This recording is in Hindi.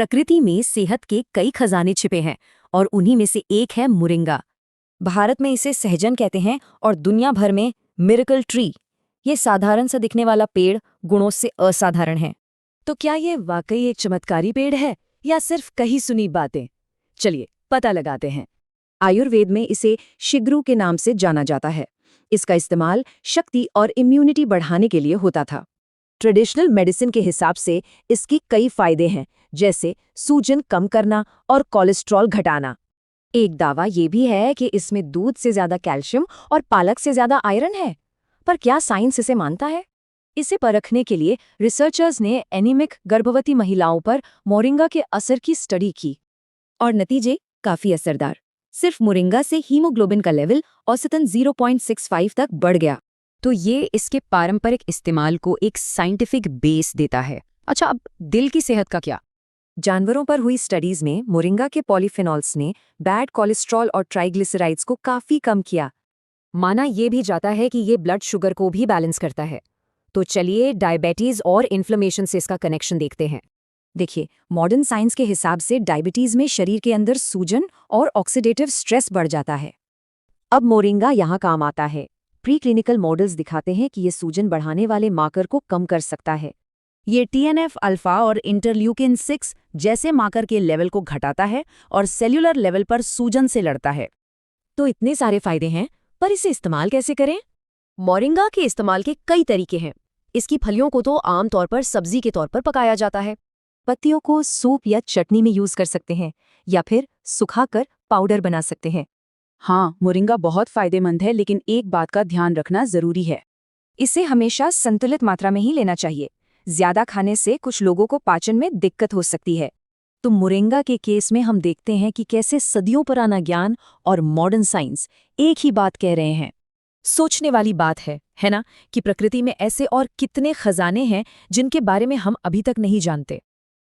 प्रकृति में सेहत के कई खजाने छिपे हैं और उन्हीं में से एक है मोरिंगा। भारत में इसे सहजन कहते हैं और दुनिया भर में मिरेकल ट्री। ये साधारण सा दिखने वाला पेड़ गुणों से असाधारण है। तो क्या ये वाकई एक चमत्कारी पेड़ है या सिर्फ कही सुनी बातें? चलिए पता लगाते हैं। आयुर्वेद में इसे शिग्रू के नाम से जाना जाता है। इसका इस्तेमाल शक्ति और इम्यूनिटी बढ़ाने के लिए होता था। ट्रेडिशनल मेडिसिन के हिसाब से इसकी कई फायदे हैं, जैसे सूजन कम करना और कोलेस्ट्रॉल घटाना। एक दावा ये भी है कि इसमें दूध से ज्यादा कैल्शियम और पालक से ज्यादा आयरन है। पर क्या साइंस इसे मानता है? इसे परखने के लिए रिसर्चर्स ने एनीमिक गर्भवती महिलाओं पर मोरिंगा के असर की स्टडी की और नतीजे काफी असरदार। सिर्फ मोरिंगा से हीमोग्लोबिन का लेवल औसतन 0.65 तक बढ़ गया। तो ये इसके पारंपरिक इस्तेमाल को एक साइंटिफिक बेस देता है। अच्छा, अब दिल की सेहत का क्या? जानवरों पर हुई स्टडीज में मोरिंगा के पॉलीफेनॉल्स ने बैड कोलेस्ट्रॉल और ट्राइग्लिसराइड्स को काफी कम किया। माना ये भी जाता है कि ये ब्लड शुगर को भी बैलेंस करता है। तो चलिए डायबिटीज और इन्फ्लेमेशन से इसका कनेक्शन देखते हैं। देखिए, मॉडर्न साइंस के हिसाब से डायबिटीज में शरीर के अंदर सूजन और ऑक्सीडेटिव स्ट्रेस बढ़ जाता है। अब मोरिंगा यहाँ काम आता है। प्री क्लिनिकल मॉडल्स दिखाते हैं कि ये सूजन बढ़ाने वाले मार्कर को कम कर सकता है। ये TNF अल्फा और इंटरल्यूकिन 6 जैसे मार्कर के लेवल को घटाता है और सेल्यूलर लेवल पर सूजन से लड़ता है। तो इतने सारे फायदे हैं, पर इसे इस्तेमाल कैसे करें? मोरिंगा के इस्तेमाल के कई तरीके हैं। इसकी फलियों को तो आमतौर पर सब्जी के तौर पर पकाया जाता है। पत्तियों को सूप या चटनी में यूज कर सकते हैं या फिर सुखाकर पाउडर बना सकते हैं। हाँ, मोरिंगा बहुत फायदेमंद है, लेकिन एक बात का ध्यान रखना जरूरी है। इसे हमेशा संतुलित मात्रा में ही लेना चाहिए। ज्यादा खाने से कुछ लोगों को पाचन में दिक्कत हो सकती है। तो मोरिंगा के केस में हम देखते हैं कि कैसे सदियों पुराना ज्ञान और मॉडर्न साइंस एक ही बात कह रहे हैं। सोचने वाली बात है ना, कि प्रकृति में ऐसे और कितने खजाने हैं जिनके बारे में हम अभी तक नहीं जानते।